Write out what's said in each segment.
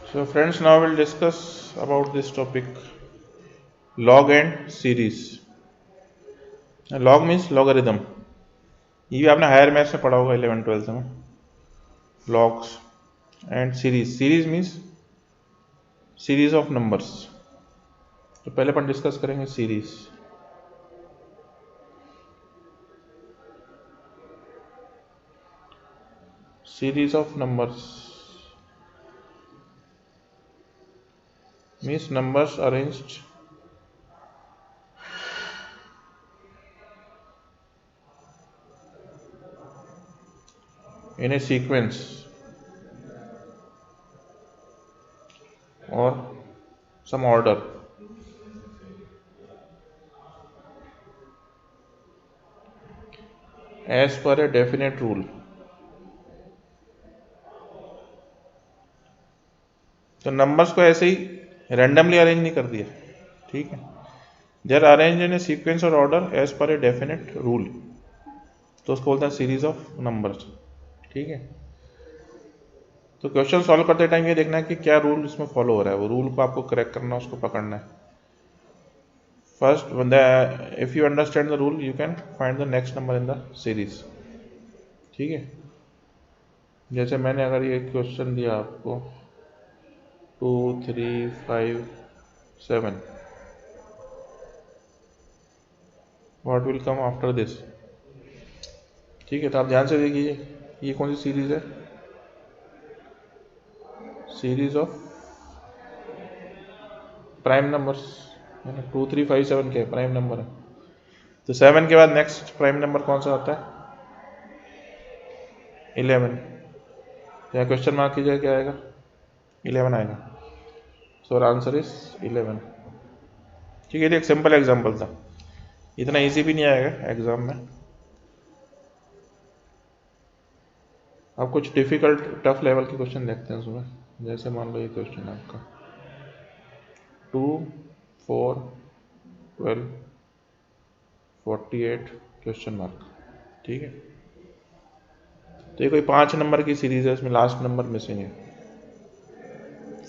So friends, now we'll discuss about this topic, log and series. Log means logarithm. ये भी आपने higher maths में पढ़ा होगा 11th-12th में. Logs and series. Series means series of numbers. तो पहले अपन डिस्कस करेंगे series. Series of numbers means numbers arranged in a sequence or some order as per a definite rule. तो नंबर्स को ऐसे ही रैंडमली अरेंज नहीं कर दिया, ठीक है. They are arrange in a sequence और order as per a definite rule, तो उसको बोलते हैं सीरीज ऑफ नंबर्स, ठीक है. तो क्वेश्चन सॉल्व करते टाइम ये देखना है कि क्या रूल इसमें फॉलो हो रहा है, वो रूल को आपको करेक्ट करना है, उसको पकड़ना है. First if you understand the rule you can find the next number in the series, ठीक है. जैसे मैंने अगर ये क्वेश्चन दिया आपको 2 3 5 7, what will come after this, ठीक है. तो आप ध्यान से देखिए ये कौन सी सीरीज है, सीरीज ऑफ प्राइम नंबर्स है ना. 2 3 5 7 के प्राइम नंबर है. तो 7 के बाद नेक्स्ट प्राइम नंबर कौन सा आता है, 11. तो यहाँ क्वेश्चन मार्क कीजिए, क्या आएगा, 11 आएगा. सो आंसर इज 11, ठीक है. ये एक सिंपल एग्जांपल था, इतना इजी भी नहीं आएगा एग्जाम में. अब कुछ डिफिकल्ट टफ लेवल के क्वेश्चन देखते हैं उसमें. जैसे मान लो ये क्वेश्चन है आपका 2 4 12 48 क्वेश्चन मार्क, ठीक है. तो ये कोई 5 नंबर की सीरीज है, इसमें लास्ट नंबर मिसिंग है.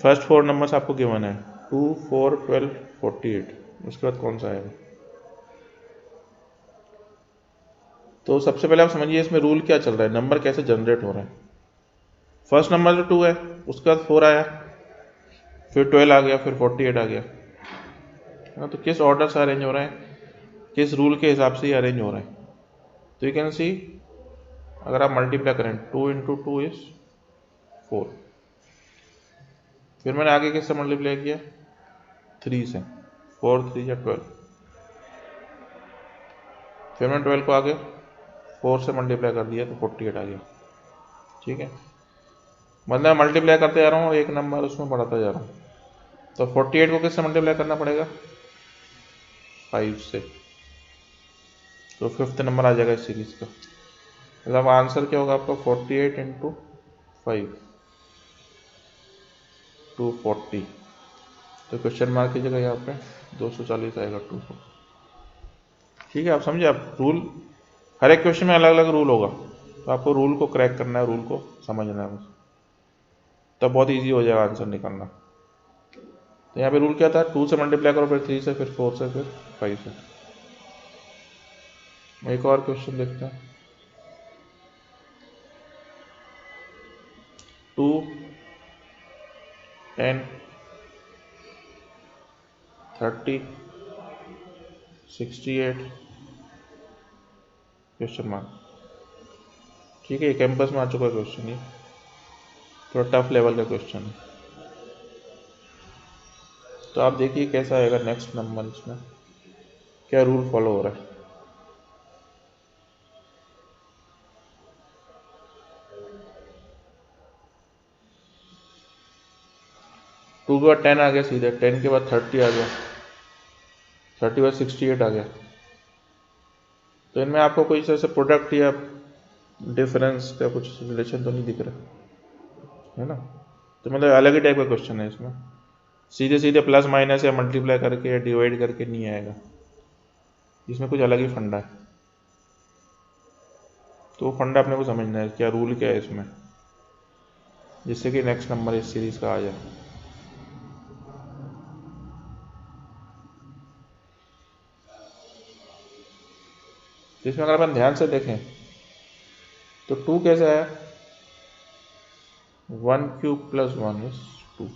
फर्स्ट 4 नंबर्स आपको गिवन है 2 4 12 48, उसके बाद कौन सा आएगा. तो सबसे पहले आप समझिए इसमें रूल क्या चल रहा है, नंबर कैसे जनरेट हो रहा है. फर्स्ट नंबर जो 2 है उसके बाद 4 आया, फिर 12 आ गया, फिर 48 आ गया, है ना. तो किस ऑर्डर से अरेंज हो रहे हैं, किस रूल के हिसाब से ये अरेंज हो रहे हैं. तो यू कैन सी, अगर आप मल्टीप्लाई करें 2 इंटू 2 इज 4, फिर मैंने आगे किससे मल्टीप्लाई किया 3 से, 4 3 या 12, फिर मैंने 12 को आगे 4 से मल्टीप्लाई कर दिया तो 48 आ गया, ठीक है. मतलब मल्टीप्लाई करते जा रहा हूँ, एक नंबर उसमें बढ़ाता जा रहा हूँ. तो 48 को किससे मल्टीप्लाई करना पड़ेगा 5 से, तो 5th नंबर आ जाएगा इस सीरीज का. मतलब आंसर क्या होगा आपका 48 इंटू 5 240. तो क्वेश्चन मार्क की जगह यहाँ पे 240 आएगा 240, ठीक है. आप समझे, आप रूल हर एक क्वेश्चन में अलग अलग रूल होगा, तो आपको रूल को क्रैक करना है, रूल को समझना है, तब बहुत इजी हो जाएगा आंसर निकालना. तो यहाँ पे रूल क्या था, 2 से मल्टीप्लाई करो, फिर 3 से, फिर 4 से, फिर 5 से. एक और क्वेश्चन देखते हैं 2 10 30 68 क्वेश्चन मार्क, ठीक है. ये कैंपस में आ चुका क्वेश्चन, ये थोड़ा टफ लेवल का क्वेश्चन है. तो आप देखिए कैसा आएगा नेक्स्ट नंबर, इसमें क्या रूल फॉलो हो रहा है. टू के बाद 10 आ गया सीधे, 10 के बाद 30 आ गया, 30 के बाद 68 आ गया. तो इनमें आपको कोई ऐसे प्रोडक्ट या डिफरेंस का कुछ रिलेशन तो नहीं दिख रहा है ना. तो मतलब अलग ही टाइप का क्वेश्चन है, इसमें सीधे सीधे प्लस माइनस या मल्टीप्लाई करके या डिवाइड करके नहीं आएगा, इसमें कुछ अलग ही फंडा है. तो वो फंडा अपने को समझना है, क्या रूल क्या है इसमें, जिससे कि नेक्स्ट नंबर इस सीरीज का आ जाए. तो इसमें अगर अपन ध्यान से देखें तो 2 कैसे आया, 1 cube plus 1 is 2।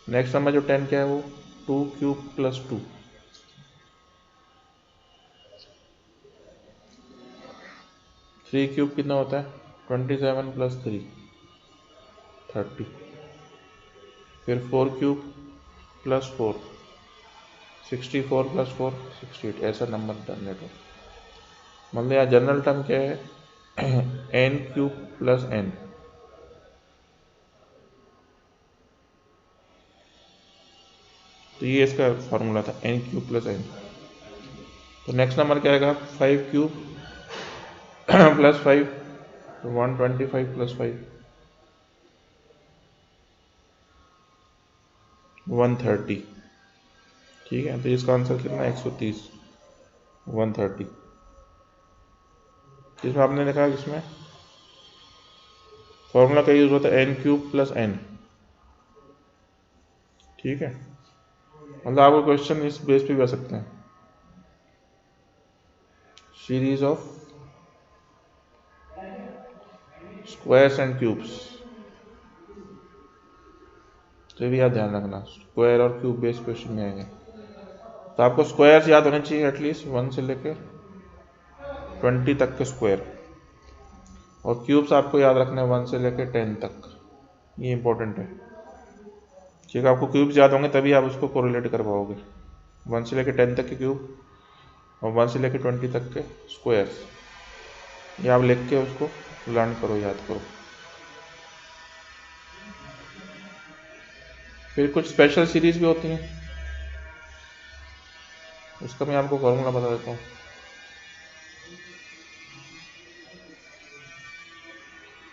Next number जो 10 क्या है वो 2 क्यूब प्लस 2, 3 क्यूब कितना होता है 27 प्लस 3 30, फिर 4 क्यूब प्लस 4 64 प्लस 4 68, ऐसा नंबर जनरेट हो। मतलब यहाँ जनरल टर्म क्या है n क्यूब प्लस n, तो ये इसका फॉर्मूला था n क्यूब प्लस n। तो नेक्स्ट नंबर क्या आएगा 5 क्यूब प्लस 5, तो 125 प्लस 5 130, ठीक है। तो इसका आंसर कितना 130 130। इसमें आपने देखा इसमें फॉर्मूला का यूज होता है n क्यूब प्लस n, ठीक है। मतलब आपको क्वेश्चन इस बेस पे भी आ सकते हैं, series of squares and cubes, तो भी याद ध्यान रखना, स्क्वायर और क्यूब बेस्ड क्वेश्चन में आएंगे। तो आपको स्क्वायर्स याद होने चाहिए एटलीस्ट 1 से लेकर 20 तक के स्क्वायर, और क्यूब्स आपको याद रखना है 1 से लेकर 10 तक, ये इंपॉर्टेंट है। ठीक है, आपको क्यूब्स याद होंगे तभी आप उसको कोरिलेट कर पाओगे, 1 से लेकर 10 तक के क्यूब और 1 से लेकर 20 तक के स्क्वायर्स, ये आप लिख के उसको लर्न करो, याद करो। फिर कुछ स्पेशल सीरीज भी होती हैं, उसका मैं आपको फॉर्मूला बता देता हूँ।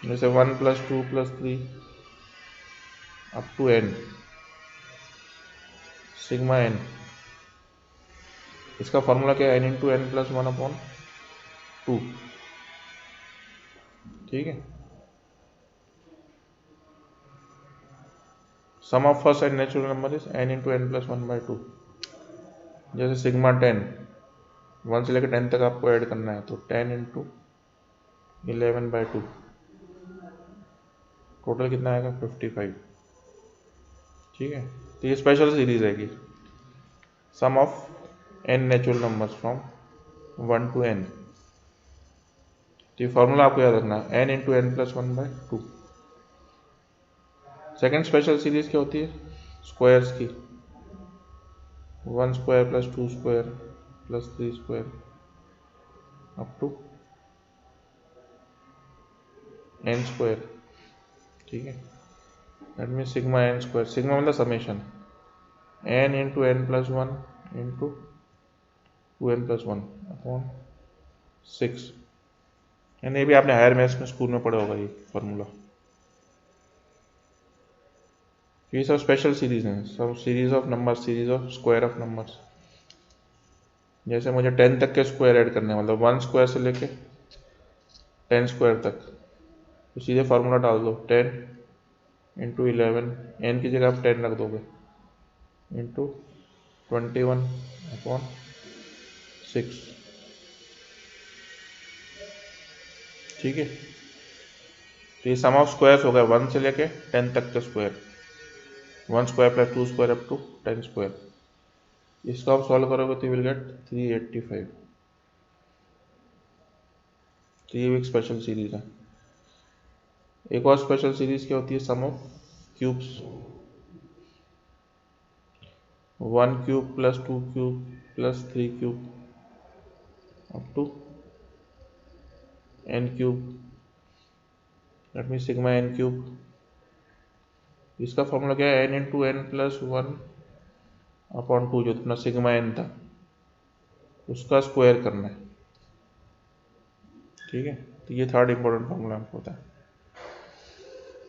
जैसे 1 plus 2 plus 3 up to n sigma n, इसका फॉर्मूला क्या है n into n plus 1 upon 2, ठीक है। Sum of first n natural number is n into n plus 1 by 2। जैसे सिग्मा 10 1 से लेकर 10 तक आपको ऐड करना है, तो 10 इंटू 11 बाई 2, टोटल कितना आएगा 55, ठीक है। तो ये स्पेशल सीरीज है कि sum of n natural numbers from 1 to n। तो ये फॉर्मूला आपको याद रखना है n into n plus 1 by 2। Second special series क्या होती है स्क्वायर्स की, 1 square plus 2 square plus 3 square up to n square, ठीक है। That mean sigma n square, sigma मतलब summation n into n plus 1 into 2n plus 1 upon 6, यानी ये भी आपने हायर मैथ्स में स्कूल में पढ़ा होगा ये फॉर्मूला। ये सब स्पेशल सीरीज हैं, सब series of numbers, series of square of numbers. जैसे मुझे 10 तक के स्क्वायर ऐड करने हैं, मतलब 1 स्क्वायर से लेके 10 स्क्वायर तक, तो सीधे फार्मूला डाल दो 10 इंटू 11, n की जगह आप 10 रख दोगे, इंटू 21 अपॉन 6, ठीक है। तो ये सम ऑफ स्क्वायर्स हो गया 1 से लेके 10 तक के square, 1 square plus 2 square up to 10 square. इसको आप सॉल्व करोगे तो यू विल गेट 385। तो ये भी एक स्पेशल सीरीज है। एक और स्पेशल सीरीज क्या होती है sum of cubes, 1 cube plus 2 cube plus 3 cube up to n cube, that mean sigma n cube. इसका फॉर्मूला क्या है n into n plus 1 upon 2, जो अपना सिग्मा n था उसका स्क्वायर करना है, ठीक है। तो ये थर्ड इंपॉर्टेंट फॉर्मूला हमको होता है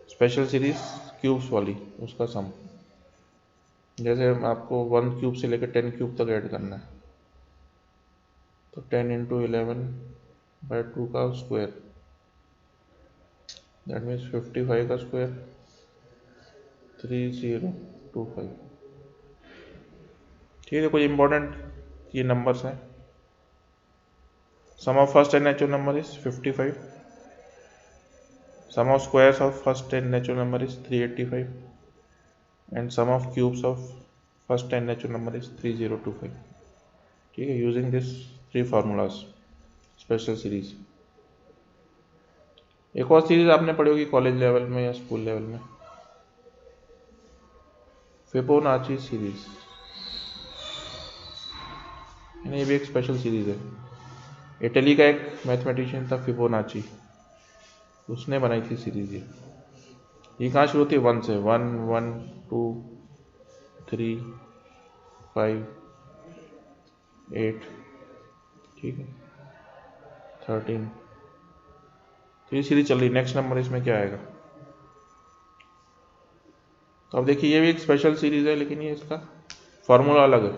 स्पेशल सीरीज क्यूब्स वाली, उसका सम। जैसे आपको 1 क्यूब से लेकर 10 क्यूब तक ऐड करना है, तो 10 इंटू 11 बाई 2 का स्क्वायर, दैट मीन्स 55 का स्क्वायर 3025, ठीक है। कुछ इंपॉर्टेंट ये नंबर्स हैं, Sum of first n natural number is 55. Sum of squares of first n natural number is 385. And sum of cubes of first n natural number is 3025. ठीक है, using this 3 formulas, special series. एक और series आपने पढ़ी होगी college level में या school level में, फिबोनाची सीरीज। ये भी एक स्पेशल सीरीज है। इटली का एक मैथमेटिशियन था फिबोनाची, उसने बनाई थी सीरीज। ये कहाँ शुरू होती है? 1 से। 1 1 2 3 5 8, ठीक है, 13। तो ये सीरीज चल रही। नेक्स्ट नंबर इसमें क्या आएगा? तो अब देखिए, ये भी एक स्पेशल सीरीज है, लेकिन ये इसका फॉर्मूला अलग है।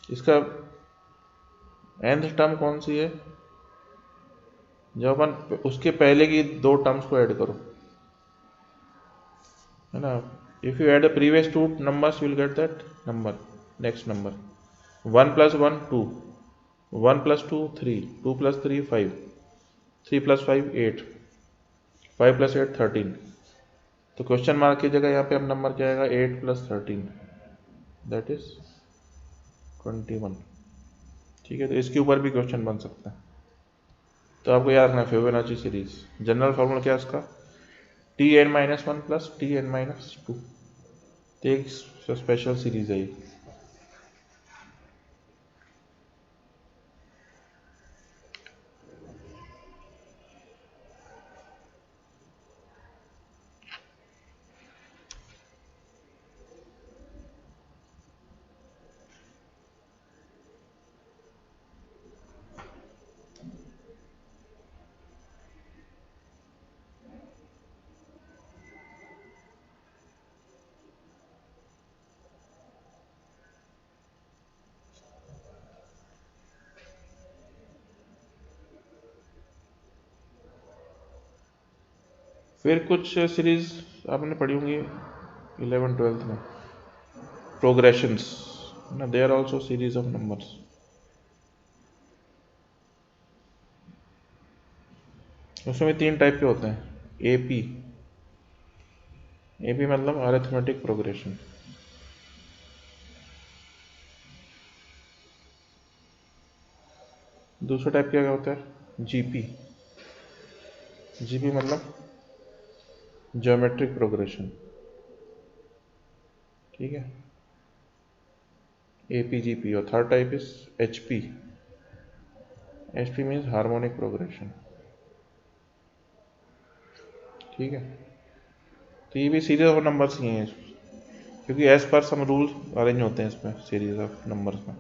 इसका nth टर्म कौन सी है? जब अपन उसके पहले की 2 टर्म्स को ऐड करो, है ना। If you add the previous 2 numbers, you will get that number, next number. 1 + 1 2, 1 + 2 3, 2 + 3 5, 3 + 5 8, 5 + 8 13। तो क्वेश्चन मार्क की जगह यहाँ पे अब नंबर क्या आएगा? 8 + 13, दैट इज 21। ठीक है, तो इसके ऊपर भी क्वेश्चन बन सकता है। तो आपको याद रखना फिबोनाची सीरीज, जनरल फॉर्मूला क्या है इसका? Tn-1 + Tn-2। तो एक स्पेशल सीरीज है ये। फिर कुछ सीरीज आपने पढ़ी होंगी 11th-12th में, प्रोग्रेशंस, ना, they are also series of numbers. उसमें 3 टाइप के होते हैं। एपी मतलब अरिथमेटिक प्रोग्रेशन। दूसरा टाइप क्या होता है? जीपी मतलब ज्योमेट्रिक प्रोग्रेशन। ठीक है, एपीजीपी। और third type is HP means harmonic progression. ठीक है, तो ये भी सीरीज ऑफ नंबर्स ही हैं, क्योंकि as per some rules arrange होते हैं इसमें सीरीज ऑफ नंबर्स में।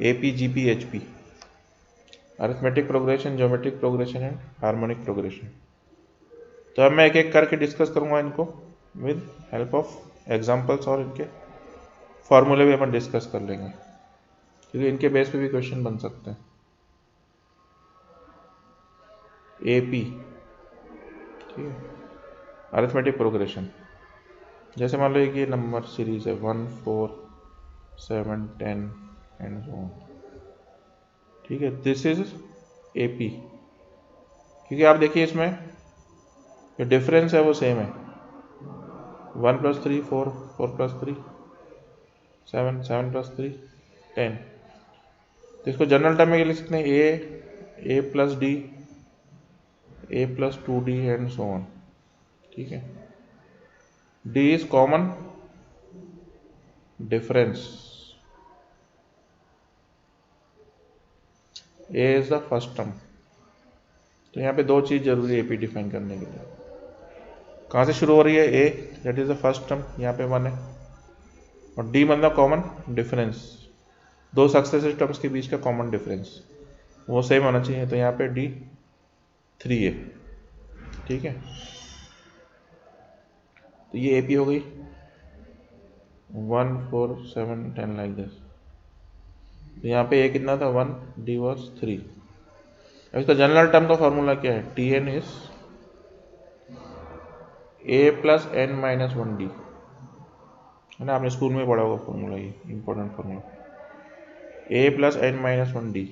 AP GP HP, arithmetic progression, geometric progression and harmonic progression. तो अब मैं एक एक करके डिस्कस करूंगा इनको विद हेल्प ऑफ एग्जांपल्स, और इनके फॉर्मूले भी अपन डिस्कस कर लेंगे, क्योंकि इनके बेस पे भी क्वेश्चन बन सकते हैं। एपी, ठीक है, अरिथमेटिक प्रोग्रेशन। जैसे मान लो ये नंबर सीरीज है 1 4 7 10 एंड सो ऑन। ठीक है, दिस इज एपी, क्योंकि आप देखिए इसमें जो डिफरेंस है वो सेम है। 1 + 3 4, 4 + 3 7, 7 + 3 10। तो इसको जनरल टर्म में लिख सकते हैं ए + D, a + 2d and so on. ठीक है, d is common difference, a is the first term. तो यहाँ पे 2 चीज जरूरी है एपी डिफाइन करने के लिए। कहाँ से शुरू हो रही है? a, that is the first term, यहाँ पे 1 है, और d मतलब कॉमन डिफरेंस, 2 सक्सेसिव टर्म्स के बीच का कॉमन डिफरेंस, वो सेम होना चाहिए। तो यहाँ पे d 3 है। ठीक है, तो ये एपी हो गई 1 4 7 10 लाइक दिस। तो यहाँ पे a कितना था? 1, d was 3। अब इसका जनरल टर्म का फॉर्मूला क्या है? Tn is a + n - 1d, है ना, आपने स्कूल में पढ़ा होगा फॉर्मूला, ये important formula. a + n - 1d,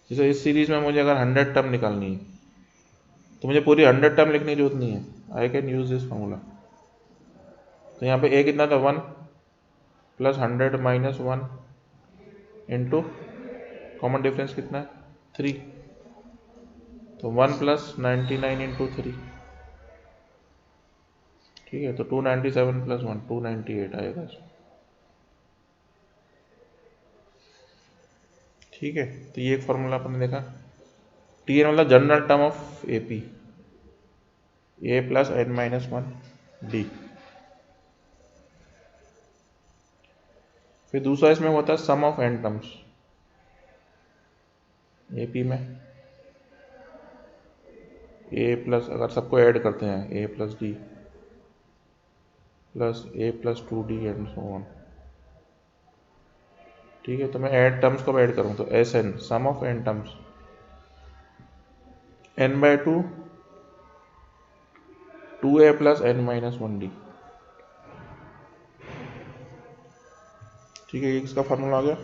जैसे इस सीरीज में मुझे अगर 100 टर्म निकालनी है तो मुझे पूरी 100 टर्म लिखने की जरूरत नहीं है, I can use this formula. तो यहाँ पे ए कितना था 1 plus 100 minus 1 into common difference कितना है 3, तो 1 प्लस 99 इंटू 3, ठीक है। तो 297 प्लस 1 298 आएगा, ठीक है। तो ये एक फॉर्मूला अपन ने देखा। टी एन मतलब general term of A P, a plus n minus 1 d. फिर दूसरा इसमें होता है sum of n terms A P में, ए प्लस, अगर सबको ऐड करते हैं a plus d plus a plus 2d and so on, ठीक है। तो मैं ऐड टर्म्स को ऐड करूँ तो S n sum of n terms n/2 2a plus n minus 1d, ठीक है। ये इसका फॉर्मूला आ गया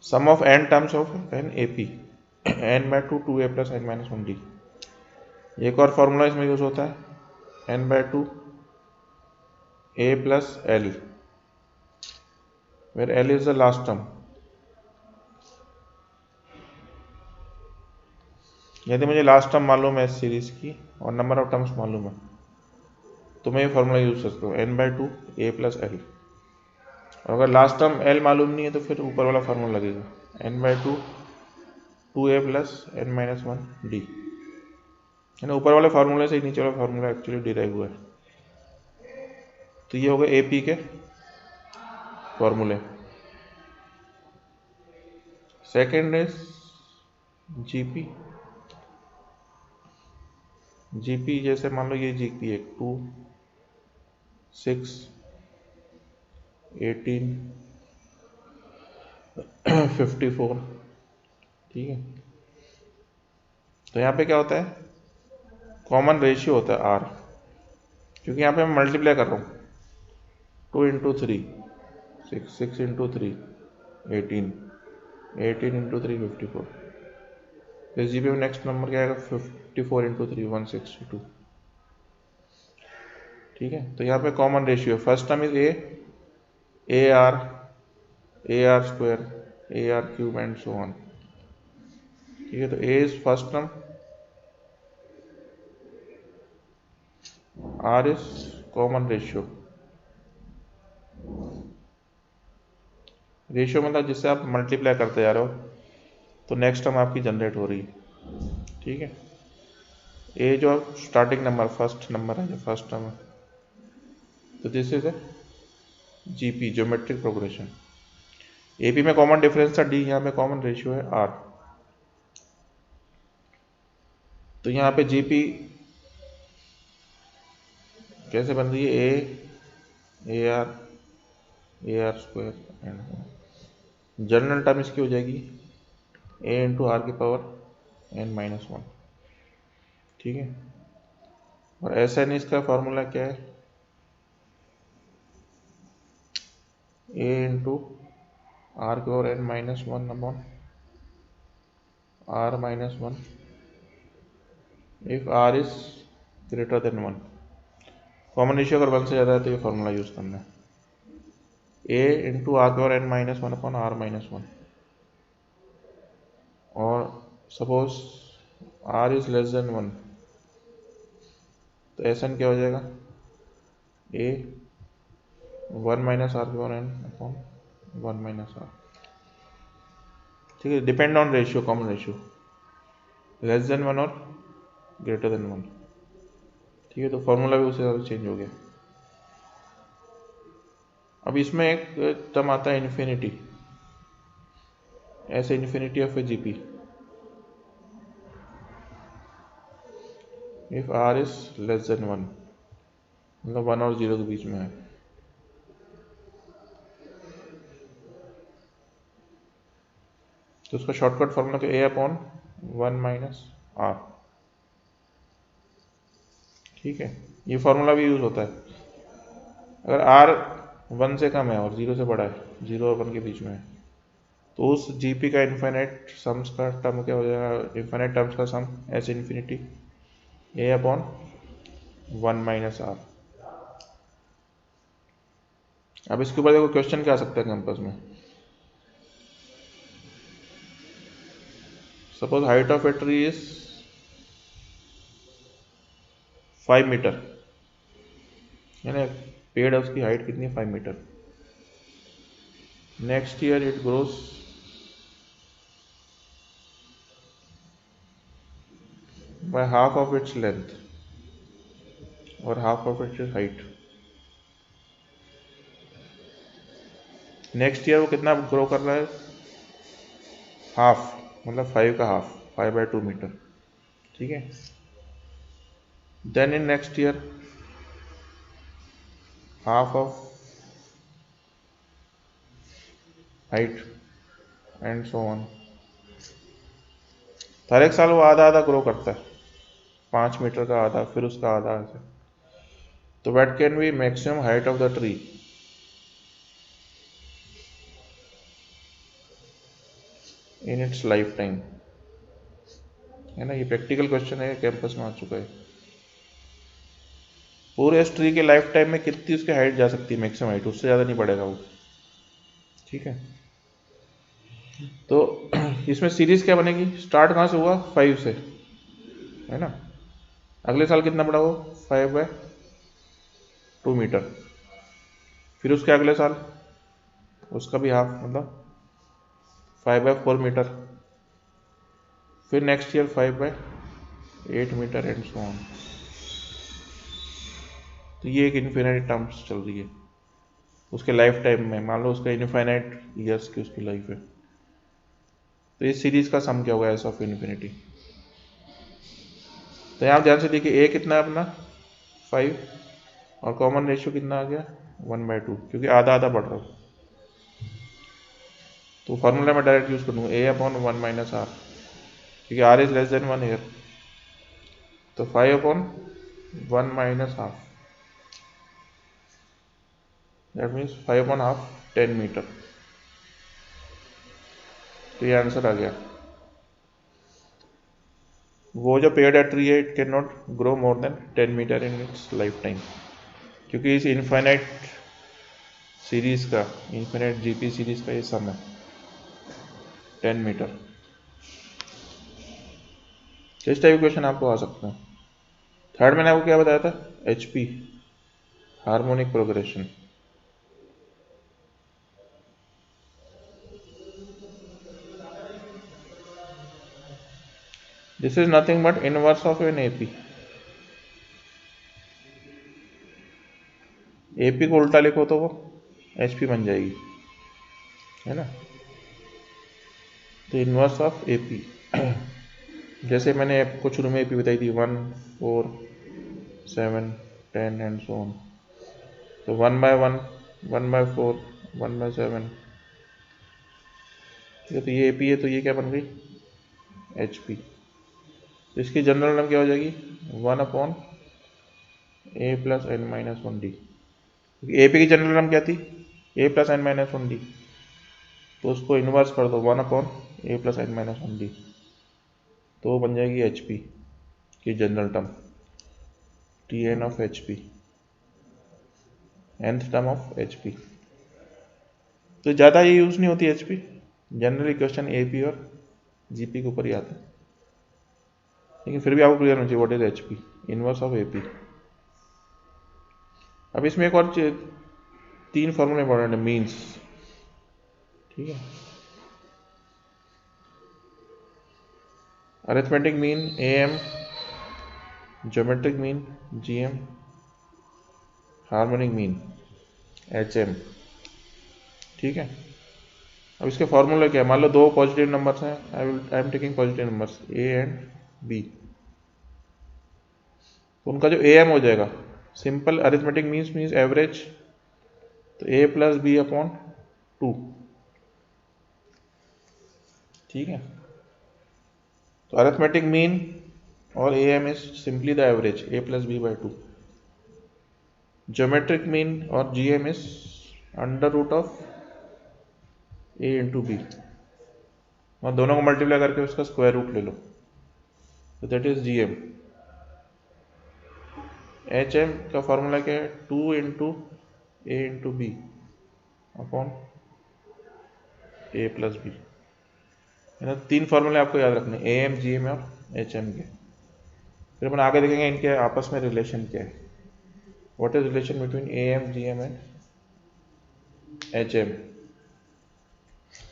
sum of n terms of n A P n/2 2a plus n minus 1d। एक और फॉर्मूला इसमें यूज होता है n/2 a plus L, where L is the last term. यदि मुझे लास्ट टर्म मालूम है इस सीरीज की और नंबर ऑफ टर्म्स मालूम है तो मैं ये फॉर्मूला यूज करता हूँ n/2 a प्लस एल। और अगर लास्ट टर्म एल मालूम नहीं है तो फिर ऊपर वाला फार्मूला लगेगा n/2 2a plus n minus 1d, है ना। ऊपर वाले फार्मूले से नीचे वाला फार्मूला एक्चुअली डिराइव हुआ है। तो ये हो गए AP के फॉर्मूले। Second is GP। GP जैसे मान लो ये GP है 2 6 18 54, ठीक है। तो यहाँ पे क्या होता है कॉमन रेशियो होता है R, क्योंकि यहाँ पे मैं मल्टीप्लाई कर रहा हूँ 2 इंटू 3 6 6 इंटू 3 18 18 इंटू 3 54। फिर जीपी में नेक्स्ट नंबर क्या आएगा 54 इंटू 3 162, ठीक है। तो यहाँ पे common ratio first term is a r square a r cube and so on, ठीक है। तो a is first term, r is common ratio. Ratio मतलब जिससे आप मल्टीप्लाई करते जा रहे हो तो नेक्स्ट टर्म आपकी जनरेट हो रही है, ठीक है। ए जो स्टार्टिंग नंबर फर्स्ट नंबर है जो फर्स्ट टर्म है, तो this is a GP geometric progression. AP में कॉमन डिफरेंस था डी, यहाँ पे कॉमन रेशियो है आर। तो यहाँ पे जीपी कैसे बन रही है ए r square and general term इसकी हो जाएगी ए इंटू आर की पावर एन माइनस 1, ठीक है। और एस एन इसका फॉर्मूला क्या है ए इंटू आर की power N minus 1 upon R minus 1 if R is greater than 1। Common ratio अगर 1 से ज़्यादा है तो ये फॉर्मूला यूज करना है ए इंटू आर की power N minus 1 upon R minus 1। और suppose R is less than 1 तो एस एन क्या हो जाएगा ए 1 माइनस आर की power N upon 1 minus R, ठीक है। Depend on ratio, common ratio less than 1 और ग्रेटर देन 1, ठीक है। तो फॉर्मूला भी उससे ज़्यादा चेंज हो गया। अब इसमें एक टर्म आता है इन्फिनिटी, ऐसे infinity of a GP if R is less than 1, मतलब 1 और 0 के बीच में है। तो उसका शॉर्टकट फॉर्मूला तो ए अपॉन 1 माइनस आर, ठीक है। ये फॉर्मूला भी यूज होता है अगर आर 1 से कम है और 0 से बड़ा है, 0 और 1 के बीच में है, तो उस जीपी का इन्फाइनाइट सम्स का टर्म क्या हो जाएगा, इन्फाइनाइट टर्म्स का sum S infinity a upon 1 minus r. अब इसके ऊपर देखो क्वेश्चन क्या आ सकता है कैंपस में। Suppose height of a tree is 5 metre, है ना, पेड़ है उसकी हाइट कितनी है 5 metre. Next year it grows by half of its length और half of its height. Next year वो कितना ग्रो कर रहा है, हाफ, मतलब 5 का हाफ, 5/2 मीटर, ठीक है। Then in next year half of height and so on. हर एक साल वो आधा आधा ग्रो करता है, 5 मीटर का आधा, फिर उसका आधा ऐसे। तो what can be maximum height of the tree in its life time, है ना। ये प्रैक्टिकल क्वेश्चन है, कैंपस में आ चुका है। पूरे इस ट्री के लाइफ टाइम में कितनी उसकी हाइट जा सकती है, मैक्सिमम हाइट, उससे ज़्यादा नहीं बढ़ेगा वो, ठीक है। तो इसमें सीरीज क्या बनेगी, स्टार्ट कहाँ से हुआ, 5 से, है ना। अगले साल कितना बढ़ा वो, 5/2 मीटर। फिर उसके अगले साल उसका भी हाफ, मतलब 5/4 मीटर। फिर next year 5/8 metre and so on. तो ये एक इन्फिनाइट टर्म्स चल रही है उसके लाइफ टाइम में। मान लो उसका इनफाइनाइट ईयर्स की उसकी लाइफ है, तो इस सीरीज का सम क्या होगा, एस ऑफ इन्फिनिटी। तो यहाँ ध्यान से देखिए, ए कितना है अपना 5 और कॉमन रेशियो कितना आ गया 1/2, क्योंकि आधा आधा बढ़ रहा हो। तो फॉर्मूला में डायरेक्ट यूज कर दूँ ए अपॉन 1 माइनस आर, क्योंकि R is less than 1 year. तो 5 upon 1 minus half, that means 5 upon half 10 metre. तो ये आंसर आ गया। वो जो पेड़ है ट्री है, it can not grow more than 10 metre in its life time, क्योंकि इस इनफाइनाइट सीरीज का, इनफाइनाइट जीपी सीरीज का ये सम है 10 मीटर। इस टाइप क्वेश्चन आपको आ सकता है। थर्ड मैंने आपको क्या बताया था, HP, harmonic progression. This is nothing but inverse of an AP. AP को उल्टा लिखो तो वो एचपी बन जाएगी, है ना। तो इनवर्स ऑफ एपी, जैसे मैंने आपको शुरू में एपी बताई थी 1, 4, 7, 10 एंड सो ऑन। तो 1/1, 1/4, 1/7, ठीक है। तो ये एपी है, तो ये क्या बन गई, एचपी। तो इसकी जनरल टर्म क्या हो जाएगी, 1/a+n-1d। एपी की जनरल टर्म क्या थी, a+n-1d, तो उसको इन्वर्स कर दो 1/a+n-1d, तो वो बन जाएगी एचपी की general term, Tn of HP, nth term of HP. तो ज़्यादा ये यूज़ नहीं होती एचपी, जनरली क्वेश्चन एपी और जीपी के ऊपर ही आता है, लेकिन फिर भी आपको क्लियर होना चाहिए what is HP, inverse of AP. अब इसमें एक और 3 फॉर्मूले इंपॉर्टेंट है, मीन्स, ठीक है। Arithmetic mean AM, geometric mean GM, harmonic mean HM, ठीक है। अब इसके फॉर्मूले क्या है, मान लो 2 पॉजिटिव नंबर्स हैं, I am taking positive numbers A and B। तो उनका जो AM हो जाएगा, सिंपल अरिथमेटिक मीन्स एवरेज, तो A+B/2, ठीक है। तो अरिथमेटिक मीन और AM is simply the average A+B/2। Geometric mean और GM is under root of A into B, और दोनों को मल्टीप्लाई करके उसका स्क्वायर रूट ले लो, तो that is G M. H M का फॉर्मूला क्या है, 2 into A into B upon A plus B, है ना। 3 फॉर्मूले आपको याद रखने, ए एम, जी एम और एच एम के। फिर अपन आगे देखेंगे इनके आपस में रिलेशन क्या है, what is relation between A M, G M and H M.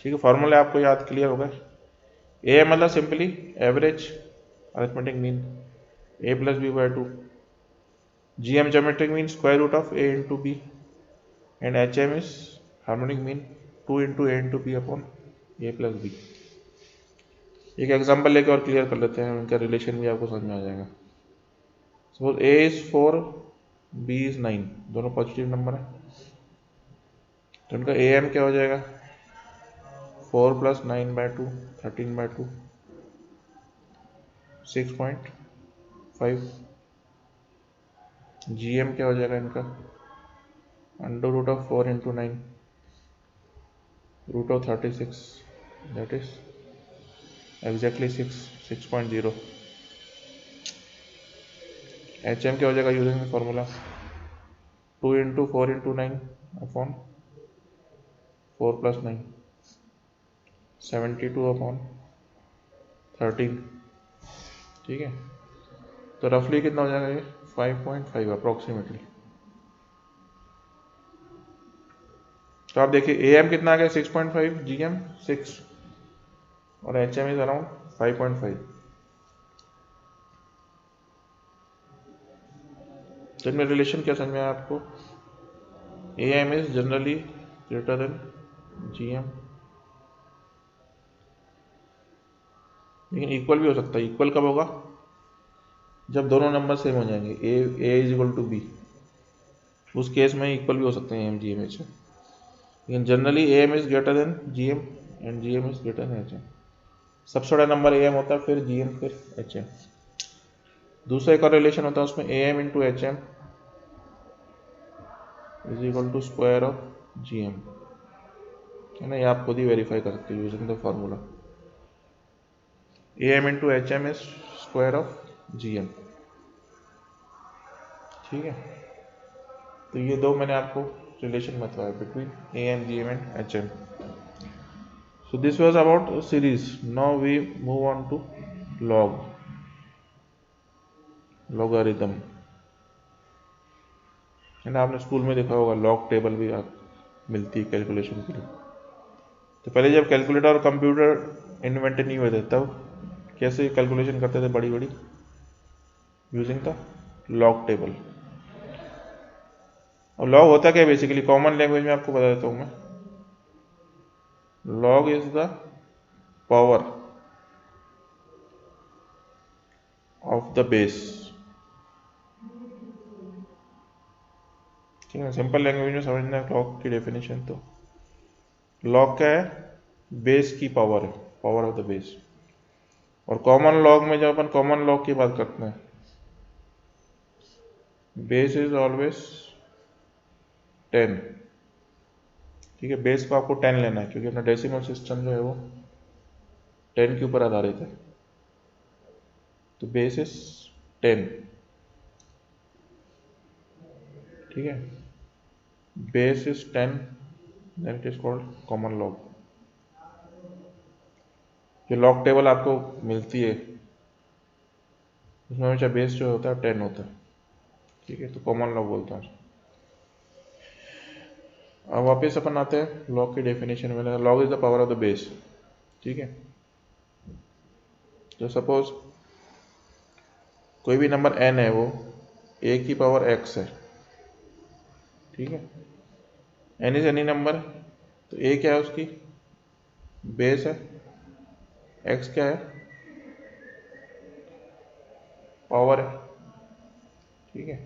ठीक है, फॉर्मूले आपको याद क्लियर होगा। ए एम मतलब simply average arithmetic mean, A plus B by 2, G M geometric mean square root of A into B, and H M is harmonic mean 2 into A into B upon A plus B. एक example लेके और clear कर लेते हैं, उनका relation भी आपको समझ में आ जाएगा। Suppose A is 4, B is 9, दोनों पॉजिटिव नंबर है, तो उनका ए एम क्या हो जाएगा, 4 plus 9 by 2, 13 by 2, 6.5। G M क्या हो जाएगा इनका, under root of 4 into 9, root of 36, that is exactly 6.0। H M क्या हो जाएगा using formula, 2 into 4 into 9 upon 4 plus 9, 72 upon 13। ठीक है, तो रफली कितना हो जाएगा ये, 5.5 अप्रोक्सीमेटली। तो आप देखिए ए एम कितना आ गया 6.5, जी एम 6 और एच एम इज अराउंड 5.5। तो इनमें रिलेशन क्या समझ में आया आपको, A M is generally greater than G M, लेकिन इक्वल भी हो सकता है। इक्वल कब होगा, जब दोनों नंबर सेम हो जाएंगे, A is equal to B, उस केस में इक्वल भी हो सकते हैं M G M H M, लेकिन generally A M is greater than G M and G M is greater than H M. सबसे बड़ा नंबर ए एम होता है, फिर जी एम, फिर एच एम। दूसरा एक और रिलेशन होता है उसमें, A M into H M is equal to square of G M, है ना। ये आप खुद ही वेरीफाई कर सकते हो using the formula, A M into H M is square of G M. ठीक है, तो ये दो मैंने आपको रिलेशन बताया between A M, G M and H M. So this was about series. Now we move on to logarithm। है ना, आपने स्कूल में देखा होगा लॉग टेबल भी आप मिलती है कैलकुलेशन के लिए। तो पहले जब कैलकुलेटर और कंप्यूटर इन्वेंट नहीं हुए थे तब कैसे कैलकुलेशन करते थे बड़ी बड़ी, यूजिंग द लॉग टेबल। और लॉग होता क्या है बेसिकली, कॉमन लैंग्वेज में आपको बता देता हूँ मैं। Log is the power of the base. ठीक है, सिंपल लैंग्वेज में समझना है लॉग की डेफिनेशन। तो लॉग क्या है, बेस की पावर है, पावर ऑफ द बेस। और कॉमन लॉग में जब अपन कॉमन लॉग की बात करते हैं, बेस इज ऑलवेज 10। ठीक है, बेस को आपको 10 लेना है क्योंकि अपना डेसिमल सिस्टम जो है वो 10 के ऊपर आधारित है। तो बेस इज 10। ठीक है, base is 10, then it is called common log. जो लॉग टेबल आपको मिलती है उसमें हमेशा बेस जो होता है 10 होता है। ठीक है, तो कॉमन लॉग बोलता हूँ। अब वापस अपन आते हैं लॉग की डेफिनेशन में। Log is the power of the base. ठीक है, तो सपोज कोई भी नंबर n है, वो a की पावर x है। ठीक है, n इज एनी नंबर, तो a क्या है उसकी बेस है, x क्या है पावर है। ठीक है,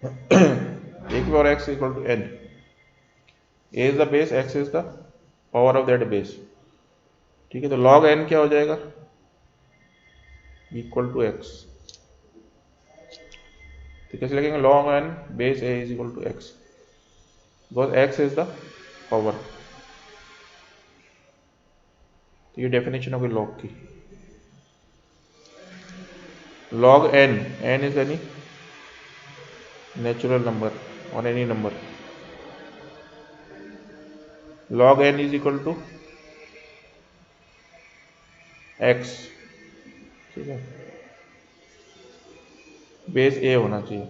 a की power x equal to n, a is the base, x is the power of that base. ठीक है, तो log n क्या हो जाएगा, इक्वल टू x। तो कैसे लिखेंगे, log n base a is equal to x, because x is the power. तो ये डेफिनेशन हो गई लॉग की। log n is any natural number or any number. log n is equal to x, ठीक है, बेस a होना चाहिए।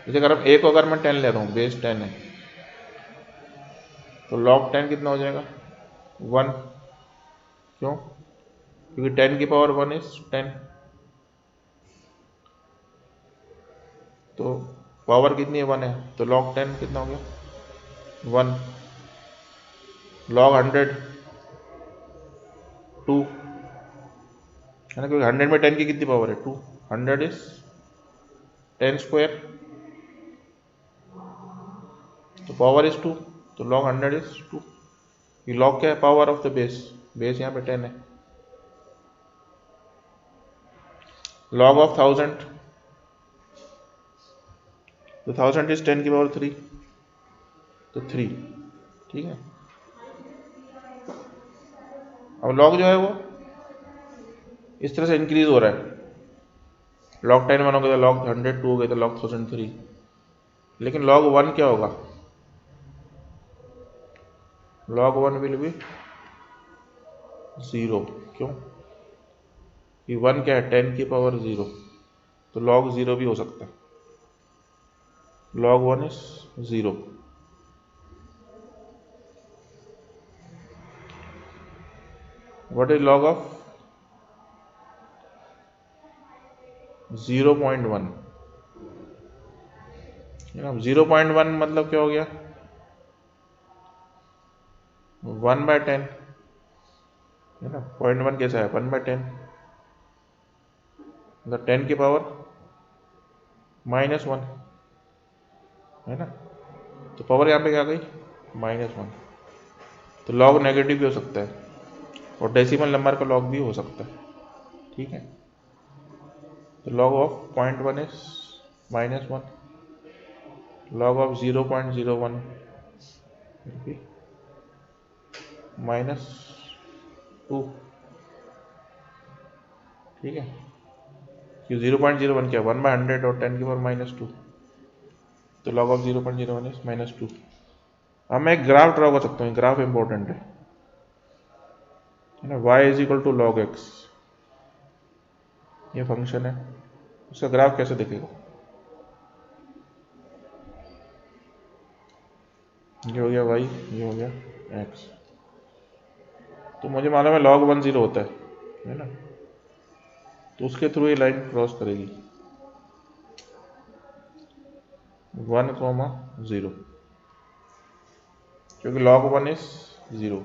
जैसे अगर a को अगर मैं 10 ले रहा हूँ, बेस 10 है, तो log 10 कितना हो जाएगा 1। क्यों? क्योंकि 10 की पावर 1 इज 10, तो पावर कितनी है 1 है, तो log 10 कितना हो गया 1। log 100 2 है ना, क्योंकि 100 में 10 की कितनी पावर है 2, 100 इज 10 स्क्वायर, तो पावर इज 2, तो log 100 इज 2। ये log क्या है, power of the base, base यहाँ पे 10 है। log ऑफ 1000, तो 1000 इज 10 की पावर 3, तो 3, ठीक है। अब log जो है वो इस तरह से इंक्रीज हो रहा है, log 10 1 हो गया तो log 100 2 हो गया तो log 1000 3, लेकिन log 1 क्या होगा, log 1 विल बी 0। क्यों? कि 1 क्या है 10 की पावर 0, तो log 0 भी हो सकता है, log 1 is 0। What is log of 0.1, 0.1 मतलब क्या हो गया 1/10, है ना। 0.1 कैसा है 1/10, मतलब 10 की पावर -1, है ना, तो पावर यहाँ पे क्या गई -1। तो log नेगेटिव भी हो सकता है और डेसिमल नंबर का log भी हो सकता है, ठीक है। तो log of 0.1 is -1, log of 0.01 -2, ठीक है। कि 0.01 क्या 1/100 और 10 की पावर -2, तो log ऑफ 0.01 इज -2। अब मैं एक ग्राफ ड्रॉ कर सकता हूँ, ग्राफ इंपॉर्टेंट है ना। y is equal to log x, ये फंक्शन है, उसका ग्राफ कैसे दिखेगा, ये हो गया y, ये हो गया x, तो मुझे मालूम है log 1 0 होता है ना, तो उसके थ्रू ये लाइन क्रॉस करेगी 1,0, क्योंकि log 1 इज 0,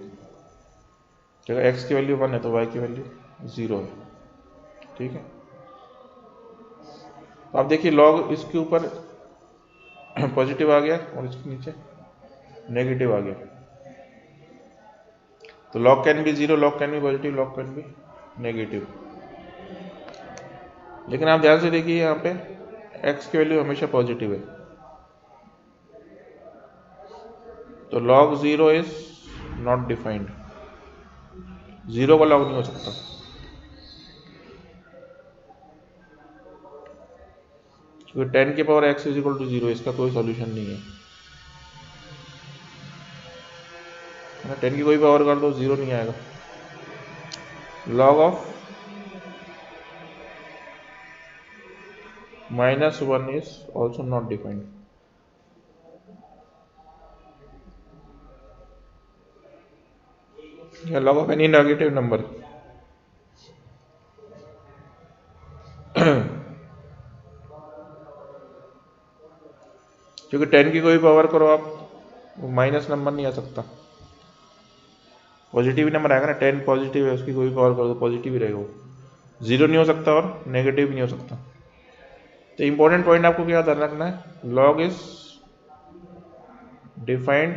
अगर x की वैल्यू 1 है तो y की वैल्यू 0 है, ठीक है। तो आप देखिए log इसके ऊपर पॉजिटिव आ गया और इसके नीचे नेगेटिव आ गया, तो log can be 0, log can be positive, log can be negative. लेकिन आप ध्यान से देखिए यहाँ पे x की वैल्यू हमेशा पॉजिटिव है, तो log 0 इज नॉट डिफाइंड, 0 का log नहीं हो सकता, क्योंकि 10 की power x is equal to 0, इसका कोई सॉल्यूशन नहीं है। 10 की कोई पावर कर दो 0 नहीं आएगा। log of -1 is also not defined, या log of any negative number क्योंकि 10 की कोई पावर करो आप, माइनस नंबर नहीं आ सकता, पॉजिटिव ही नंबर आएगा ना। 10 पॉजिटिव है, उसकी कोई पावर करो तो पॉजिटिव ही रहेगा वो, 0 नहीं हो सकता और नेगेटिव भी नहीं हो सकता। तो इंपॉर्टेंट पॉइंट आपको क्या ध्यान रखना है, log is defined